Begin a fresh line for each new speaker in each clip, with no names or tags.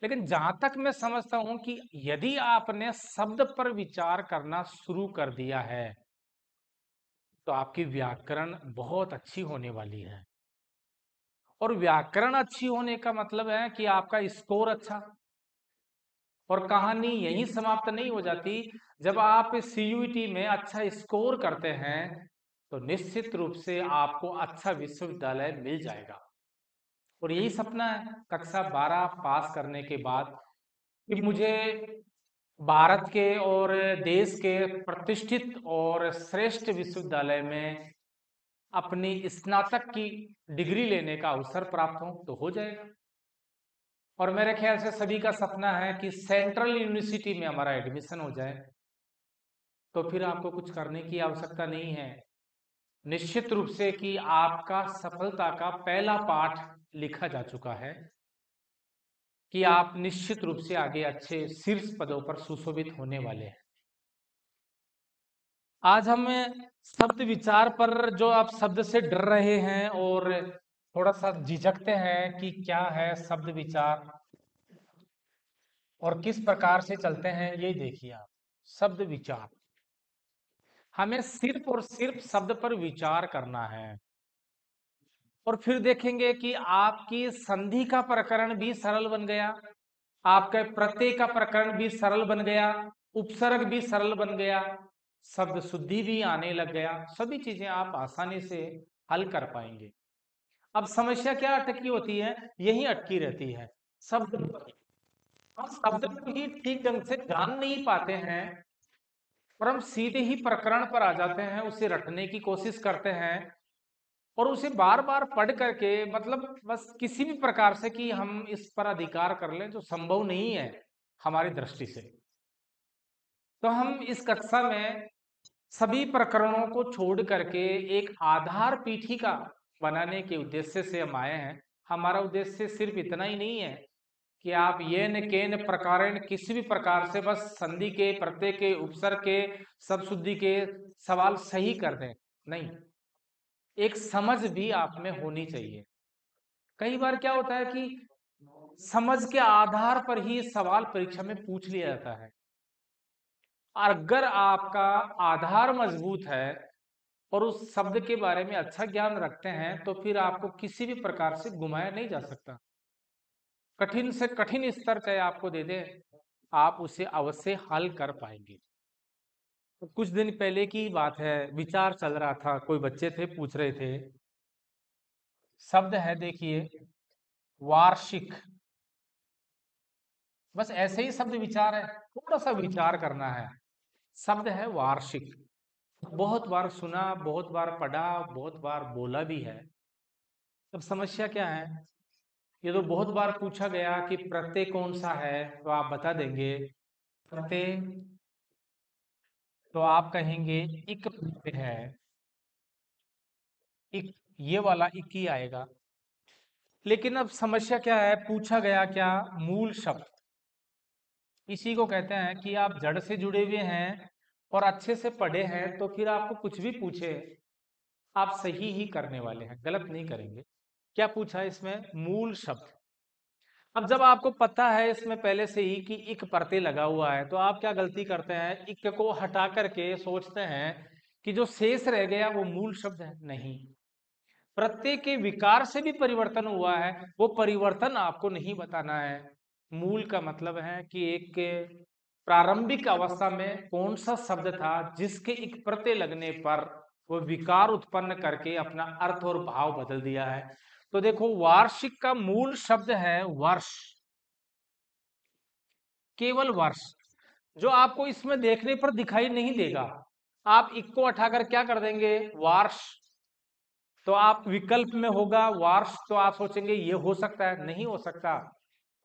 लेकिन जहां तक मैं समझता हूं कि यदि आपने शब्द पर विचार करना शुरू कर दिया है तो आपकी व्याकरण बहुत अच्छी होने वाली है। और व्याकरण अच्छी होने का मतलब है कि आपका स्कोर अच्छा। और कहानी यहीं समाप्त नहीं हो जाती। जब आप सीयूईटी में अच्छा स्कोर करते हैं तो निश्चित रूप से आपको अच्छा विश्वविद्यालय मिल जाएगा। और यही सपना है कक्षा 12 पास करने के बाद कि मुझे भारत के और देश के प्रतिष्ठित और श्रेष्ठ विश्वविद्यालय में अपनी स्नातक की डिग्री लेने का अवसर प्राप्त हो जाएगा। और मेरे ख्याल से सभी का सपना है कि सेंट्रल यूनिवर्सिटी में हमारा एडमिशन हो जाए। तो फिर आपको कुछ करने की आवश्यकता नहीं है। निश्चित रूप से कि आपका सफलता का पहला पाठ लिखा जा चुका है कि आप निश्चित रूप से आगे अच्छे शीर्ष पदों पर सुशोभित होने वाले हैं। आज हम शब्द विचार पर, जो आप शब्द से डर रहे हैं और थोड़ा सा झिझकते हैं कि क्या है शब्द विचार और किस प्रकार से चलते हैं, ये देखिए आप। शब्द विचार, हमें सिर्फ और सिर्फ शब्द पर विचार करना है। और फिर देखेंगे कि आपकी संधि का प्रकरण भी सरल बन गया, आपके प्रत्यय का प्रकरण भी सरल बन गया, उपसर्ग भी सरल बन गया, शब्द शुद्धि भी आने लग गया। सभी चीजें आप आसानी से हल कर पाएंगे। अब समस्या क्या अटकी होती है? यही अटकी रहती है शब्द पर। हम शब्द को ही ठीक ढंग से जान नहीं पाते हैं और हम सीधे ही प्रकरण पर आ जाते हैं, उसे रटने की कोशिश करते हैं और उसे बार बार पढ़ करके, मतलब बस किसी भी प्रकार से कि हम इस पर अधिकार कर लें, जो संभव नहीं है हमारी दृष्टि से। तो हम इस कक्षा में सभी प्रकरणों को छोड़ करके एक आधार पीठिका बनाने के उद्देश्य से हम आए हैं। हमारा उद्देश्य सिर्फ इतना ही नहीं है कि आप येन केन प्रकारेण किसी भी प्रकार से बस संधि के, प्रत्यय के, उपसर्ग के, शब्द शुद्धि के सवाल सही कर दें। नहीं, एक समझ भी आप में होनी चाहिए। कई बार क्या होता है कि समझ के आधार पर ही सवाल परीक्षा में पूछ लिया जाता है। अगर आपका आधार मजबूत है और उस शब्द के बारे में अच्छा ज्ञान रखते हैं तो फिर आपको किसी भी प्रकार से घुमाया नहीं जा सकता। कठिन से कठिन स्तर चाहे आपको दे दे, आप उसे अवश्य हल कर पाएंगे। तो कुछ दिन पहले की बात है, विचार चल रहा था, कोई बच्चे थे पूछ रहे थे, शब्द है देखिए वार्षिक। बस ऐसे ही शब्द विचार है, थोड़ा सा विचार करना है। शब्द है वार्षिक, बहुत बार सुना, बहुत बार पढ़ा, बहुत बार बोला भी है। अब समस्या क्या है? ये तो बहुत बार पूछा गया कि प्रत्यय कौन सा है, तो आप बता देंगे प्रत्यय, तो आप कहेंगे इक प्रत्यय है, इक, ये वाला इक ही आएगा। लेकिन अब समस्या क्या है, पूछा गया क्या? मूल शब्द। इसी को कहते हैं कि आप जड़ से जुड़े हुए हैं और अच्छे से पढ़े हैं तो फिर आपको कुछ भी पूछे आप सही ही करने वाले हैं, गलत नहीं करेंगे। क्या पूछा है इसमें? मूल शब्द। अब जब आपको पता है इसमें पहले से ही कि इक प्रत्यय लगा हुआ है तो आप क्या गलती करते हैं? इक को हटा करके सोचते हैं कि जो शेष रह गया वो मूल शब्द है। नहीं, प्रत्यय के विकार से भी परिवर्तन हुआ है, वो परिवर्तन आपको नहीं बताना है। मूल का मतलब है कि एक प्रारंभिक अवस्था में कौन सा शब्द था जिसके एक प्रत्यय लगने पर वो विकार उत्पन्न करके अपना अर्थ और भाव बदल दिया है। तो देखो, वार्षिक का मूल शब्द है वर्ष, केवल वर्ष, जो आपको इसमें देखने पर दिखाई नहीं देगा। आप इक को उठाकर क्या कर देंगे? वार्ष। तो आप विकल्प में होगा वार्ष, तो आप सोचेंगे ये हो सकता है, नहीं हो सकता।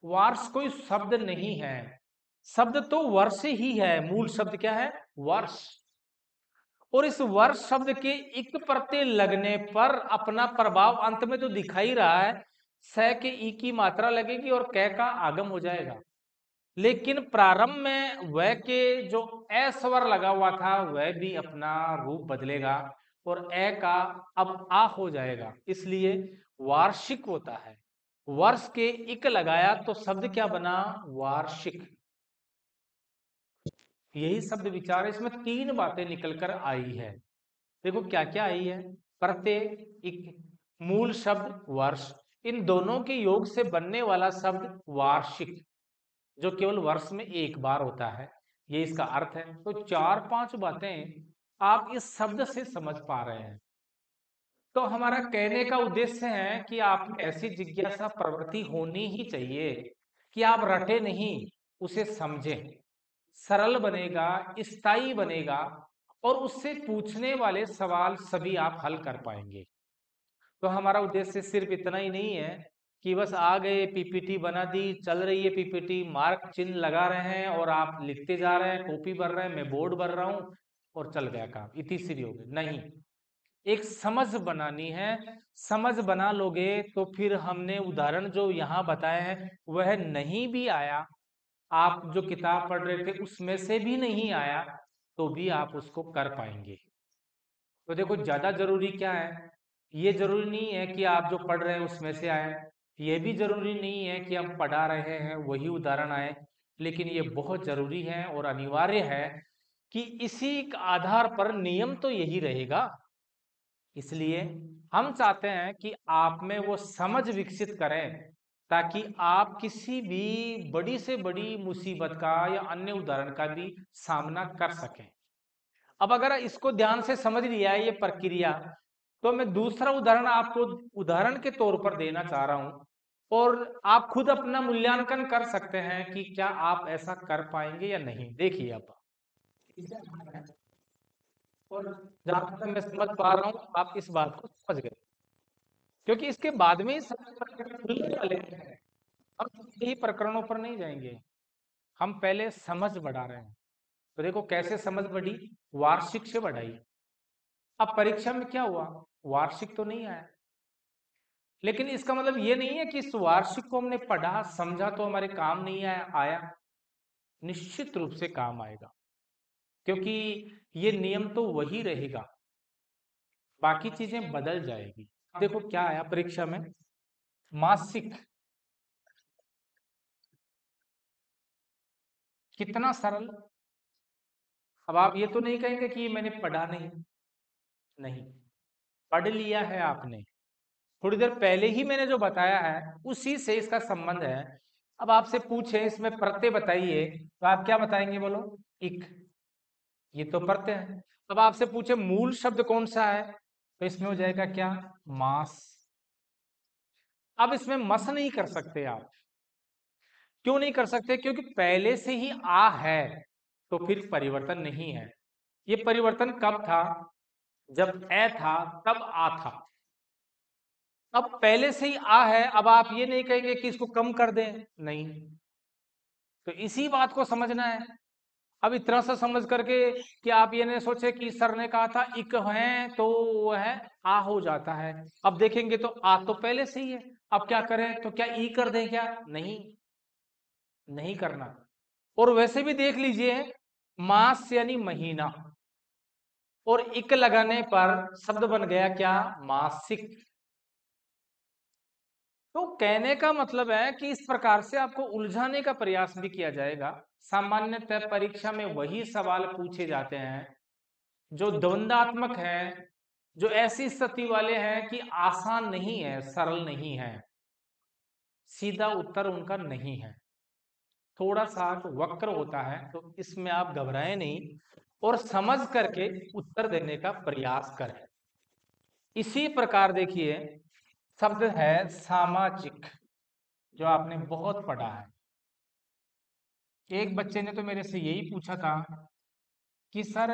वार्ष कोई शब्द नहीं है, शब्द तो वर्ष ही है। मूल शब्द क्या है? वर्ष। और इस वर्ष शब्द के इक प्रत्यय लगने पर अपना प्रभाव अंत में तो दिखा ही रहा है। स के ई की मात्रा लगेगी और क का आगम हो जाएगा। लेकिन प्रारंभ में वह के जो ए स्वर लगा हुआ था वह भी अपना रूप बदलेगा और ए का अब आ हो जाएगा, इसलिए वार्षिक होता है। वर्ष के इक लगाया तो शब्द क्या बना? वार्षिक। यही शब्द विचार है। इसमें तीन बातें निकल कर आई है। देखो क्या क्या आई है। प्रत्यय, इक, मूल शब्द वर्ष, इन दोनों के योग से बनने वाला शब्द वार्षिक, जो केवल वर्ष में एक बार होता है। ये इसका अर्थ है। तो चार पांच बातें आप इस शब्द से समझ पा रहे हैं। तो हमारा कहने का उद्देश्य है कि आप ऐसी जिज्ञासा प्रवृत्ति होनी ही चाहिए कि आप रटे नहीं, उसे समझें। सरल बनेगा, स्थायी बनेगा, और उससे पूछने वाले सवाल सभी आप हल कर पाएंगे। तो हमारा उद्देश्य सिर्फ इतना ही नहीं है कि बस आ गए, पीपीटी बना दी, चल रही है पीपीटी, मार्क चिन्ह लगा रहे हैं और आप लिखते जा रहे हैं, कॉपी भर रहे हैं, मैं बोर्ड भर रहा हूं और चल गया काम, इतनी सी हो गई। नहीं, एक समझ बनानी है। समझ बना लोगे तो फिर हमने उदाहरण जो यहाँ बताए हैं वह नहीं भी आया, आप जो किताब पढ़ रहे थे उसमें से भी नहीं आया, तो भी आप उसको कर पाएंगे। तो देखो ज्यादा जरूरी क्या है, ये जरूरी नहीं है कि आप जो पढ़ रहे हैं उसमें से आए, ये भी जरूरी नहीं है कि हम पढ़ा रहे हैं वही उदाहरण आए, लेकिन ये बहुत जरूरी है और अनिवार्य है कि इसी आधार पर नियम तो यही रहेगा। इसलिए हम चाहते हैं कि आप में वो समझ विकसित करें ताकि आप किसी भी बड़ी से बड़ी मुसीबत का या अन्य उदाहरण का भी सामना कर सकें। अब अगर इसको ध्यान से समझ लिया है ये प्रक्रिया, तो मैं दूसरा उदाहरण आपको उदाहरण के तौर पर देना चाह रहा हूं, और आप खुद अपना मूल्यांकन कर सकते हैं कि क्या आप ऐसा कर पाएंगे या नहीं। देखिए अब और जहां तक मैं समझ पा रहा हूं आप इस बात को समझ गए, क्योंकि इसके बाद में ही सब प्रकरण खुलने वाले हैं। हम यही प्रकरणों पर नहीं जाएंगे, हम पहले समझ बढ़ा रहे हैं। तो देखो कैसे समझ बढ़ी, वार्षिक से बढ़ाई। अब परीक्षा में क्या हुआ, वार्षिक तो नहीं आया, लेकिन इसका मतलब ये नहीं है कि इस वार्षिक को हमने पढ़ा समझा तो हमारे काम नहीं आया। निश्चित रूप से काम आएगा, क्योंकि ये नियम तो वही रहेगा, बाकी चीजें बदल जाएगी। देखो क्या आया परीक्षा में, मासिक। कितना सरल। अब आप ये तो नहीं कहेंगे कि मैंने पढ़ा नहीं, नहीं, पढ़ लिया है आपने। थोड़ी देर पहले ही मैंने जो बताया है उसी से इसका संबंध है। अब आपसे पूछे इसमें प्रत्यय बताइए, तो आप क्या बताएंगे, बोलो? इक। ये तो प्रत्यय है। अब आपसे पूछे मूल शब्द कौन सा है, तो इसमें हो जाएगा क्या? मास। अब इसमें मस नहीं कर सकते आप। क्यों नहीं कर सकते? क्योंकि पहले से ही आ है, तो फिर परिवर्तन नहीं है। ये परिवर्तन कब था? जब ए था तब आ था। अब पहले से ही आ है, अब आप ये नहीं कहेंगे कि इसको कम कर दें, नहीं। तो इसी बात को समझना है। अब इतना सा समझ करके कि आप ये नहीं सोचे कि सर ने कहा था इक है तो वो है आ हो जाता है। अब देखेंगे तो आ तो पहले से ही है, अब क्या करें? तो क्या ई कर दें क्या? नहीं, नहीं करना। और वैसे भी देख लीजिए, मास यानी महीना, और इक लगाने पर शब्द बन गया क्या? मासिक। तो कहने का मतलब है कि इस प्रकार से आपको उलझाने का प्रयास भी किया जाएगा। सामान्यतः परीक्षा में वही सवाल पूछे जाते हैं जो द्वंद्वात्मक है, जो ऐसी स्थिति वाले हैं कि आसान नहीं है, सरल नहीं है, सीधा उत्तर उनका नहीं है, थोड़ा सा वक्र होता है। तो इसमें आप घबराएं नहीं और समझ करके उत्तर देने का प्रयास करें। इसी प्रकार देखिए शब्द है सामाजिक, जो आपने बहुत पढ़ा है। एक बच्चे ने तो मेरे से यही पूछा था कि सर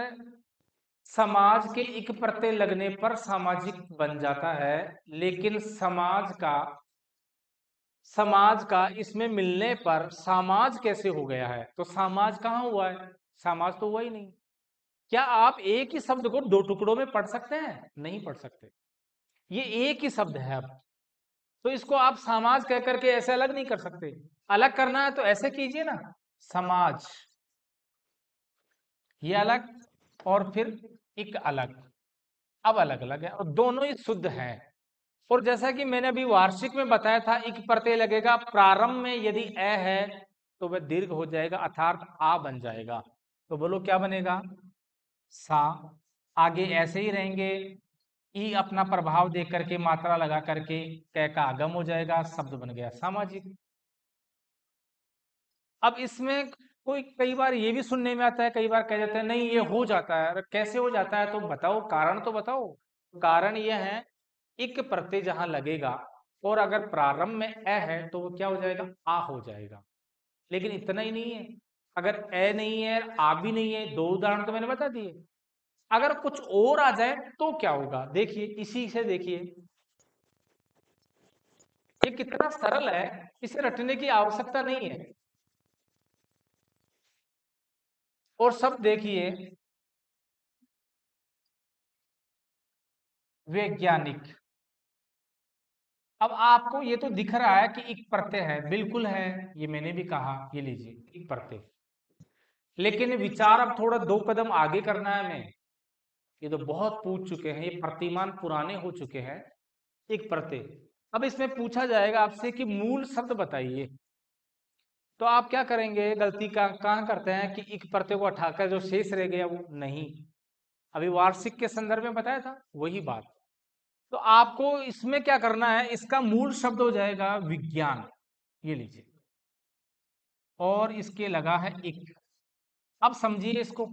समाज के एक प्रत्यय लगने पर सामाजिक बन जाता है, लेकिन समाज का इसमें मिलने पर समाज कैसे हो गया है? तो समाज कहाँ हुआ है? समाज तो हुआ ही नहीं। क्या आप एक ही शब्द को दो टुकड़ों में पढ़ सकते हैं? नहीं पढ़ सकते। ये एक ही शब्द है। अब तो इसको आप समाज कह करके ऐसे अलग नहीं कर सकते। अलग करना है तो ऐसे कीजिए ना, समाज ये अलग, और फिर एक अलग। अब अलग अलग है और दोनों ही शुद्ध हैं। और जैसा कि मैंने अभी वार्षिक में बताया था, इक प्रत्यय लगेगा प्रारंभ में, यदि अ है तो वह दीर्घ हो जाएगा अर्थात आ बन जाएगा। तो बोलो क्या बनेगा? सा। आगे ऐसे ही रहेंगे, ई अपना प्रभाव देख करके मात्रा लगा करके कै का आगम हो जाएगा, शब्द बन गया सामाजिक। अब इसमें कोई कई बार ये भी सुनने में आता है, कई बार कह जाते हैं नहीं ये हो जाता है। अरे कैसे हो जाता है? तो बताओ, कारण तो बताओ। कारण यह है, इक प्रत्यय जहां लगेगा और अगर प्रारंभ में अ है तो वो क्या हो जाएगा? आ हो जाएगा। लेकिन इतना ही नहीं है, अगर अ नहीं है, आ भी नहीं है, दो उदाहरण तो मैंने बता दिए। अगर कुछ और आ जाए तो क्या होगा? देखिए, इसी से देखिए, ये कितना सरल है, इसे रटने की आवश्यकता नहीं है। और सब देखिए, वैज्ञानिक। अब आपको ये तो दिख रहा है कि एक प्रत्यय है, बिल्कुल है, ये मैंने भी कहा, ये लीजिए एक प्रत्यय। लेकिन विचार अब थोड़ा दो कदम आगे करना है हमें। ये तो बहुत पूछ चुके हैं, ये प्रतिमान पुराने हो चुके हैं। एक प्रत्यय, अब इसमें पूछा जाएगा आपसे कि मूल शब्द बताइए। तो आप क्या करेंगे? गलती कहाँ करते हैं कि एक प्रत्यय को हटाकर जो शेष रह गया वो नहीं। अभी वार्षिक के संदर्भ में बताया था वही बात। तो आपको इसमें क्या करना है, इसका मूल शब्द हो जाएगा विज्ञान, ये लीजिए, और इसके लगा है इक। अब समझिए इसको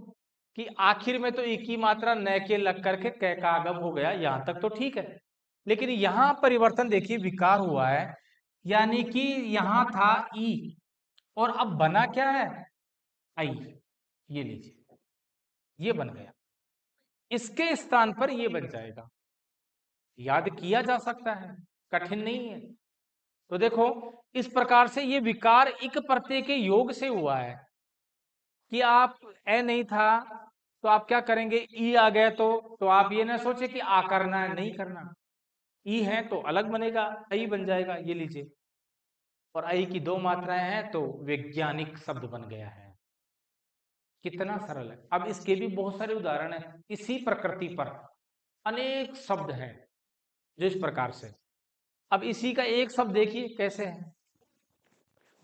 कि आखिर में तो एक ही मात्रा न के लग करके कै का आगम हो गया, यहां तक तो ठीक है। लेकिन यहां परिवर्तन देखिए, विकार हुआ है, यानी कि यहां था ई और अब बना क्या है? आई। ये लीजिए, ये बन गया, इसके स्थान पर ये बन जाएगा। याद किया जा सकता है, कठिन नहीं है। तो देखो, इस प्रकार से ये विकार इक प्रत्यय के योग से हुआ है कि आप ए नहीं था तो आप क्या करेंगे? ई आ गए तो आप ये ना सोचे कि आ करना है, नहीं करना। ई है तो अलग बनेगा, आई बन जाएगा, ये लीजिए। और आई की दो मात्राएं हैं तो वैज्ञानिक शब्द बन गया है। कितना सरल है। अब इसके भी बहुत सारे उदाहरण हैं इसी प्रकृति पर, अनेक शब्द हैं जो इस प्रकार से। अब इसी का एक शब्द देखिए कैसे है,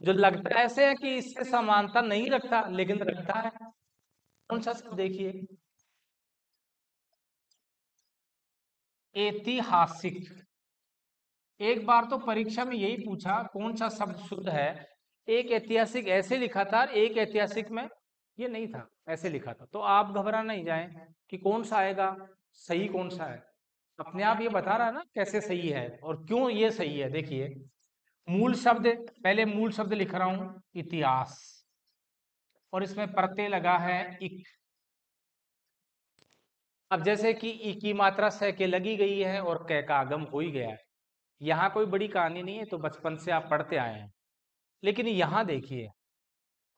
जो लगता ऐसे है कि इससे समानता नहीं रखता लेकिन रखता है। कौन सा शब्द? देखिए, ऐतिहासिक। एक बार तो परीक्षा में यही पूछा कौन सा शब्द शुद्ध है। एक ऐतिहासिक ऐसे लिखा था, एक ऐतिहासिक में ये नहीं था, ऐसे लिखा था। तो आप घबरा नहीं जाएं कि कौन सा आएगा, सही कौन सा है। अपने आप ये बता रहा है ना कैसे सही है और क्यों ये सही है। देखिए, मूल शब्द, पहले मूल शब्द लिख रहा हूं इतिहास, और इसमें प्रत्यय लगा है इक। अब जैसे कि ई की मात्रा स के लगी गई है और कै का आगम हो ही गया है, यहाँ कोई बड़ी कहानी नहीं है, तो बचपन से आप पढ़ते आए हैं। लेकिन यहाँ देखिए,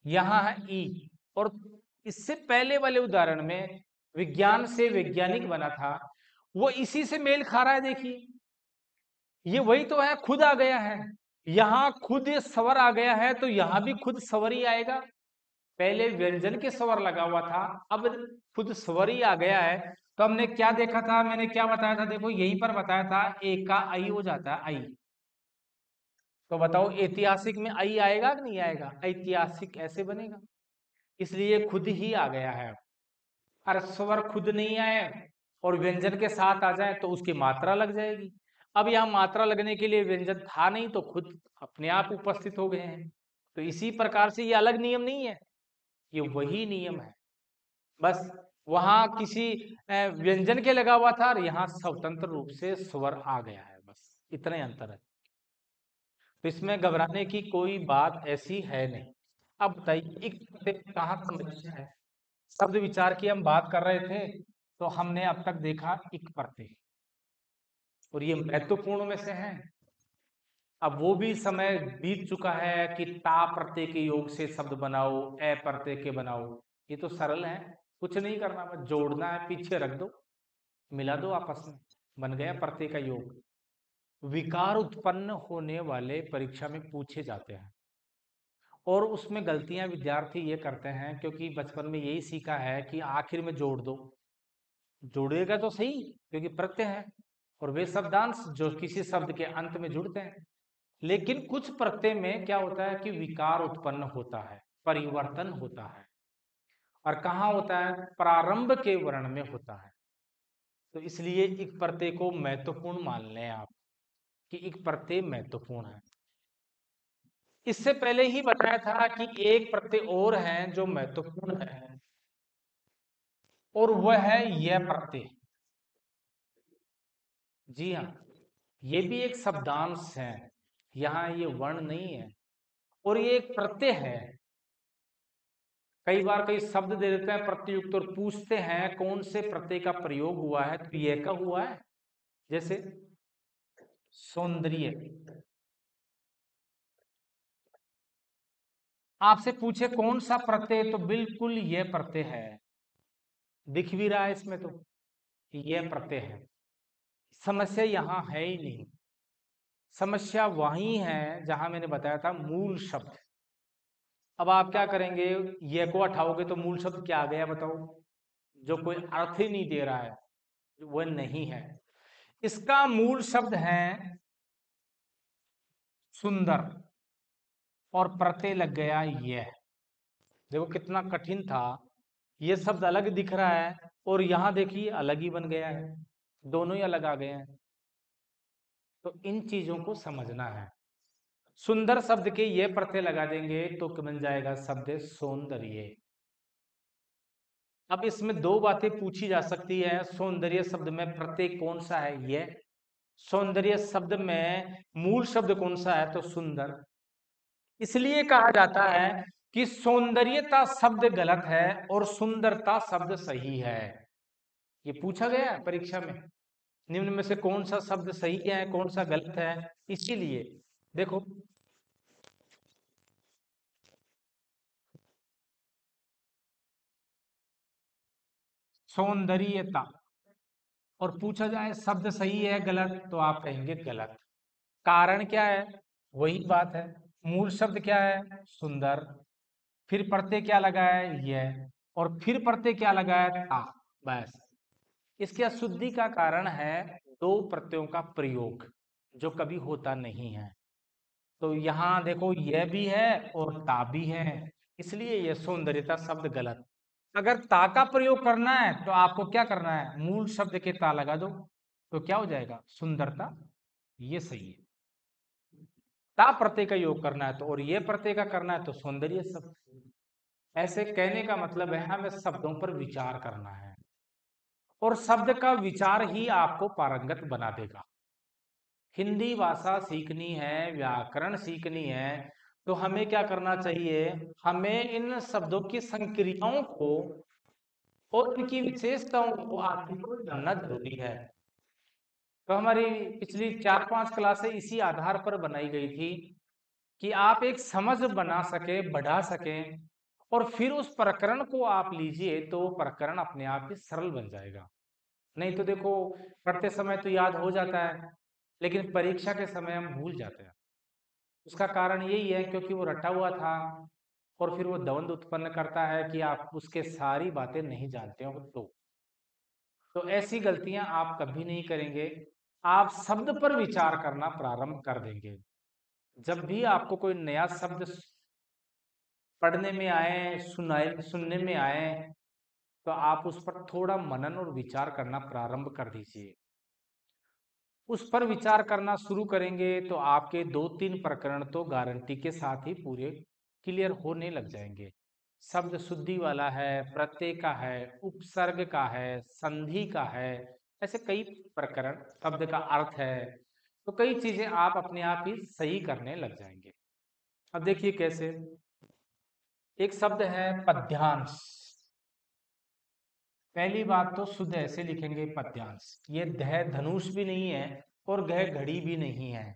यहाँ है ई, और इससे पहले वाले उदाहरण में विज्ञान से वैज्ञानिक बना था, वो इसी से मेल खा रहा है। देखिए, ये वही तो है, खुद आ गया है। यहाँ खुद ये स्वर आ गया है तो यहाँ भी खुद स्वर ही आएगा। पहले व्यंजन के स्वर लगा हुआ था, अब खुद स्वर ही आ गया है। तो हमने क्या देखा था, मैंने क्या बताया था? देखो, यहीं पर बताया था, एक का आई हो जाता है, आई। तो बताओ, ऐतिहासिक में आई आएगा कि नहीं आएगा? ऐतिहासिक ऐसे बनेगा, इसलिए खुद ही आ गया है। अरे स्वर खुद नहीं आए और व्यंजन के साथ आ जाए तो उसकी मात्रा लग जाएगी। अब यहाँ मात्रा लगने के लिए व्यंजन था नहीं तो खुद अपने आप उपस्थित हो गए हैं। तो इसी प्रकार से ये अलग नियम नहीं है, ये वही नियम है। बस वहां किसी व्यंजन के लगा हुआ था और यहाँ स्वतंत्र रूप से स्वर आ गया है, बस इतना ही अंतर है। तो इसमें घबराने की कोई बात ऐसी है नहीं। अब बताइए, एक कहाँ समस्या है? शब्द विचार की हम बात कर रहे थे, तो हमने अब तक देखा इक प्रत्यय, और ये महत्वपूर्ण में से है। अब वो भी समय बीत चुका है कि ता प्रत्यय के योग से शब्द बनाओ, ए प्रत्यय के बनाओ। ये तो सरल है, कुछ नहीं करना, बस जोड़ना है, पीछे रख दो, मिला दो आपस में, बन गया प्रत्यय का योग। विकार उत्पन्न होने वाले परीक्षा में पूछे जाते हैं, और उसमें गलतियां विद्यार्थी ये करते हैं क्योंकि बचपन में यही सीखा है कि आखिर में जोड़ दो। जोड़ेगा तो सही क्योंकि प्रत्यय है, और वे शब्दांश जो किसी शब्द के अंत में जुड़ते हैं। लेकिन कुछ प्रत्यय में क्या होता है कि विकार उत्पन्न होता है, परिवर्तन होता है। और कहाँ होता है? प्रारंभ के वर्ण में होता है। तो इसलिए इक प्रत्यय को महत्वपूर्ण मान लें आप कि इक प्रत्यय महत्वपूर्ण है। इससे पहले ही बताया था कि एक प्रत्यय और है जो महत्वपूर्ण है, और वह है यह प्रत्यय। जी हाँ, ये भी एक शब्दांश है, यहाँ ये वर्ण नहीं है और ये एक प्रत्यय है। कई बार कई शब्द दे देते हैं प्रत्ययुक्त और पूछते हैं कौन से प्रत्यय का प्रयोग हुआ है, तो ये का हुआ है। जैसे सौंदर्य, आपसे पूछे कौन सा प्रत्यय, तो बिल्कुल यह प्रत्यय है। दिख भी रहा है इसमें तो यह प्रत्यय है। समस्या यहाँ है ही नहीं, समस्या वही है जहां मैंने बताया था मूल शब्द। अब आप क्या करेंगे, ये को हटाओगे तो मूल शब्द क्या आ गया बताओ? जो कोई अर्थ ही नहीं दे रहा है, वह नहीं है। इसका मूल शब्द है सुंदर और प्रत्यय लग गया यह। देखो कितना कठिन था, ये शब्द अलग दिख रहा है और यहां देखिए अलग ही बन गया है, दोनों ही अलग आ गए हैं। तो इन चीजों को समझना है। सुंदर शब्द के ये प्रत्यय लगा देंगे तो बन जाएगा शब्द सौंदर्य। अब इसमें दो बातें पूछी जा सकती है, सौंदर्य शब्द में प्रत्यय कौन सा है? ये। सौंदर्य शब्द में मूल शब्द कौन सा है? तो सुंदर। इसलिए कहा जाता है कि सौंदर्यता शब्द गलत है और सुंदरता शब्द सही है। ये पूछा गया है परीक्षा में, निम्न में से कौन सा शब्द सही है, कौन सा गलत है। इसीलिए देखो, सौंदर्यता और पूछा जाए शब्द सही है गलत, तो आप कहेंगे गलत। कारण क्या है? वही बात है, मूल शब्द क्या है? सुंदर। फिर प्रत्यय क्या लगा है? यह। और फिर प्रत्यय क्या लगा है? था। बस। इसके अशुद्धि का कारण है दो प्रत्ययों का प्रयोग, जो कभी होता नहीं है। तो यहाँ देखो यह भी है और ता भी है, इसलिए यह सौंदर्यता शब्द गलत। अगर ता का प्रयोग करना है तो आपको क्या करना है? मूल शब्द के ता लगा दो, तो क्या हो जाएगा? सुंदरता। ये सही है। ता प्रत्यय का योग करना है तो, और ये प्रत्यय का करना है तो सौंदर्य शब्द। ऐसे कहने का मतलब है हमें शब्दों पर विचार करना है, और शब्द का विचार ही आपको पारंगत बना देगा। हिंदी भाषा सीखनी है, व्याकरण सीखनी है, तो हमें क्या करना चाहिए? हमें इन शब्दों की संक्रियाओं को और इनकी विशेषताओं को आदि को जानना जरूरी है। तो हमारी पिछली 4-5 क्लासें इसी आधार पर बनाई गई थी कि आप एक समझ बना सके, बढ़ा सकें, और फिर उस प्रकरण को आप लीजिए तो वो प्रकरण अपने आप ही सरल बन जाएगा। नहीं तो देखो, पढ़ते समय तो याद हो जाता है, लेकिन परीक्षा के समय हम भूल जाते हैं। उसका कारण यही है क्योंकि वो रटा हुआ था, और फिर वो द्वंद्व उत्पन्न करता है कि आप उसके सारी बातें नहीं जानते हो। तो ऐसी गलतियां आप कभी नहीं करेंगे। आप शब्द पर विचार करना प्रारंभ कर देंगे। जब भी आपको कोई नया शब्द पढ़ने में आए, सुनने में आए, तो आप उस पर थोड़ा मनन और विचार करना प्रारंभ कर दीजिए। उस पर विचार करना शुरू करेंगे तो आपके 2-3 प्रकरण तो गारंटी के साथ ही पूरे क्लियर होने लग जाएंगे। शब्द शुद्धि वाला है, प्रत्यय का है, उपसर्ग का है, संधि का है, ऐसे कई प्रकरण, शब्द का अर्थ है, तो कई चीजें आप अपने आप ही सही करने लग जाएंगे। अब देखिए कैसे। एक शब्द है पद्यांश। पहली बात तो शुद्ध ऐसे लिखेंगे पद्यांश। ये ध धनुष भी नहीं है और घ घड़ी भी नहीं है,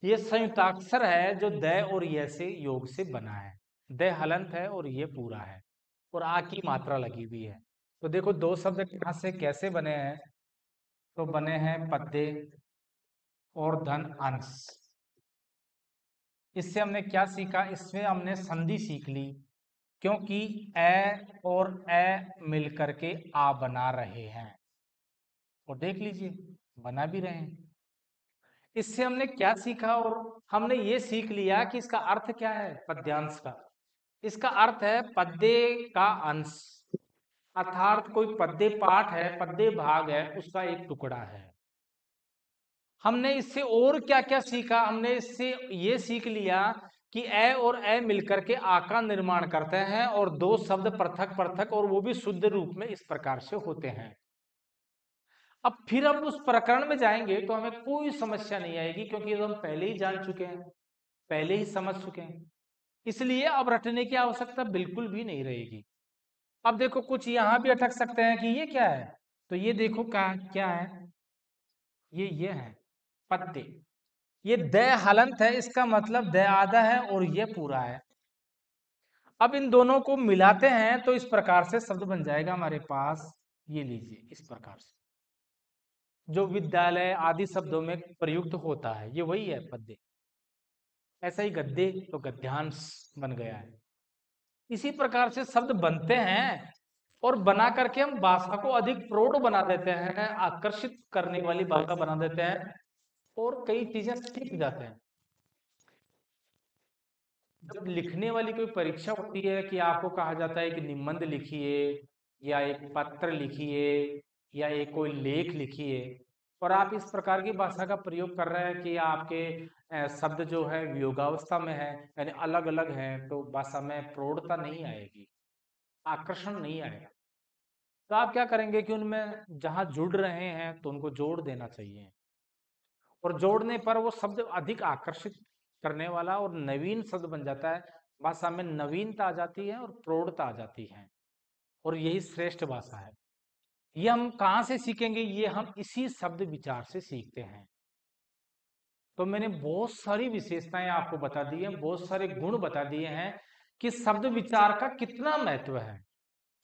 ये संयुक्ताक्षर है जो द और य से योग से बना है। द हलंत है और ये पूरा है, और आ की मात्रा लगी हुई है। तो देखो दो शब्द कहां से कैसे बने हैं, तो बने हैं पद्य और धन अंश। इससे हमने क्या सीखा? इसमें हमने संधि सीख ली, क्योंकि ए और ए मिलकर के आ बना रहे हैं। और देख लीजिए, बना भी रहे हैं। इससे हमने क्या सीखा, और हमने ये सीख लिया कि इसका अर्थ क्या है पद्यांश का। इसका अर्थ है पद्य का अंश, अर्थात कोई पद्य पाठ है, पद्य भाग है, उसका एक टुकड़ा है। हमने इससे और क्या क्या सीखा, हमने इससे ये सीख लिया कि ए और ए मिलकर के आ का निर्माण करते हैं, और दो शब्द पृथक पृथक और वो भी शुद्ध रूप में इस प्रकार से होते हैं। अब फिर हम उस प्रकरण में जाएंगे तो हमें कोई समस्या नहीं आएगी, क्योंकि ये तो हम पहले ही जान चुके हैं, पहले ही समझ चुके हैं। इसलिए अब रटने की आवश्यकता बिल्कुल भी नहीं रहेगी। अब देखो कुछ यहां भी अटक सकते हैं कि ये क्या है, तो ये देखो क्या क्या है, ये है पद्य। ये द हलंत है, इसका मतलब द आधा है और ये पूरा है। अब इन दोनों को मिलाते हैं तो इस प्रकार से शब्द बन जाएगा हमारे पास, ये लीजिए इस प्रकार से, जो विद्यालय आदि शब्दों में प्रयुक्त होता है, ये वही है पद्य। ऐसा ही गद्य तो गद्यांश बन गया है। इसी प्रकार से शब्द बनते हैं, और बना करके हम भाषा को अधिक प्रौढ़ बना देते हैं, आकर्षित करने वाली भाषा बना देते हैं, और कई चीजें सीख जाते हैं। जब लिखने वाली कोई परीक्षा होती है कि आपको कहा जाता है कि निबंध लिखिए, या एक पत्र लिखिए, या एक कोई लेख लिखिए, और आप इस प्रकार की भाषा का प्रयोग कर रहे हैं कि आपके शब्द जो है वियोगावस्था में है, यानी अलग अलग हैं, तो भाषा में प्रौढ़ता नहीं आएगी, आकर्षण नहीं आएगा। तो आप क्या करेंगे कि उनमें जहां जुड़ रहे हैं तो उनको जोड़ देना चाहिए, और जोड़ने पर वो शब्द अधिक आकर्षित करने वाला और नवीन शब्द बन जाता है। भाषा में नवीनता आ जाती है और प्रौढ़ता आ जाती है, और यही श्रेष्ठ भाषा है। ये हम कहाँ से सीखेंगे, ये हम इसी शब्द विचार से सीखते हैं। तो मैंने बहुत सारी विशेषताएं आपको बता दी हैं, बहुत सारे गुण बता दिए हैं कि शब्द विचार का कितना महत्व है।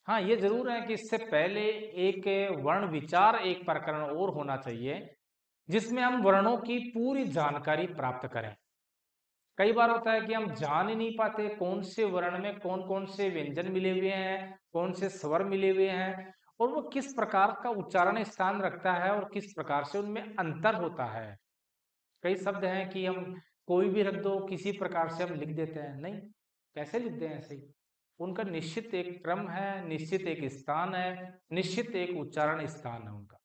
हाँ, ये जरूर है कि इससे पहले एक वर्ण विचार एक प्रकरण और होना चाहिए, जिसमें हम वर्णों की पूरी जानकारी प्राप्त करें। कई बार होता है कि हम जान ही नहीं पाते कौन से वर्ण में कौन कौन से व्यंजन मिले हुए हैं, कौन से स्वर मिले हुए हैं, और वो किस प्रकार का उच्चारण स्थान रखता है, और किस प्रकार से उनमें अंतर होता है। कई शब्द हैं कि हम कोई भी रख दो किसी प्रकार से हम लिख देते हैं, नहीं, कैसे लिखते हैं ऐसे ही। उनका निश्चित एक क्रम है, निश्चित एक स्थान है, निश्चित एक उच्चारण स्थान है उनका।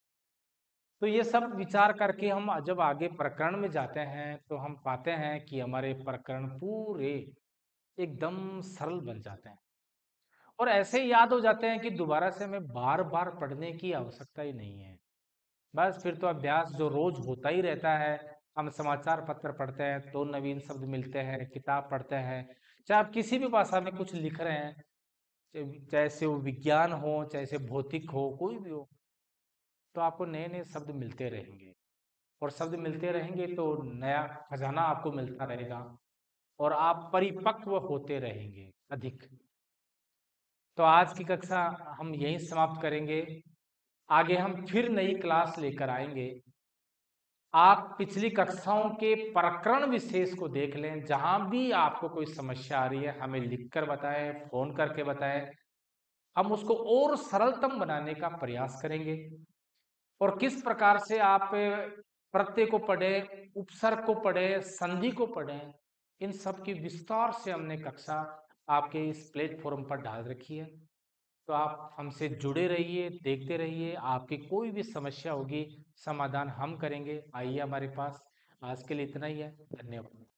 तो ये सब विचार करके हम जब आगे प्रकरण में जाते हैं तो हम पाते हैं कि हमारे प्रकरण पूरे एकदम सरल बन जाते हैं, और ऐसे ही याद हो जाते हैं कि दोबारा से हमें बार बार पढ़ने की आवश्यकता ही नहीं है। बस फिर तो अभ्यास जो रोज होता ही रहता है। हम समाचार पत्र पढ़ते हैं तो नवीन शब्द मिलते हैं, किताब पढ़ते हैं, चाहे आप किसी भी भाषा में कुछ लिख रहे हैं, चाहे से वो विज्ञान हो, चाहे से भौतिक हो, कोई भी हो, तो आपको नए नए शब्द मिलते रहेंगे, और शब्द मिलते रहेंगे तो नया खजाना आपको मिलता रहेगा, और आप परिपक्व होते रहेंगे अधिक। तो आज की कक्षा हम यहीं समाप्त करेंगे। आगे हम फिर नई क्लास लेकर आएंगे। आप पिछली कक्षाओं के प्रकरण विशेष को देख लें, जहां भी आपको कोई समस्या आ रही है हमें लिखकर बताएं, फोन करके बताएं, हम उसको और सरलतम बनाने का प्रयास करेंगे। और किस प्रकार से आप प्रत्यय को पढ़े, उपसर्ग को पढ़े, संधि को पढ़ें, इन सब की विस्तार से हमने कक्षा आपके इस प्लेटफॉर्म पर डाल रखी है। तो आप हमसे जुड़े रहिए, देखते रहिए, आपकी कोई भी समस्या होगी समाधान हम करेंगे। आइए हमारे पास। आज के लिए इतना ही है। धन्यवाद।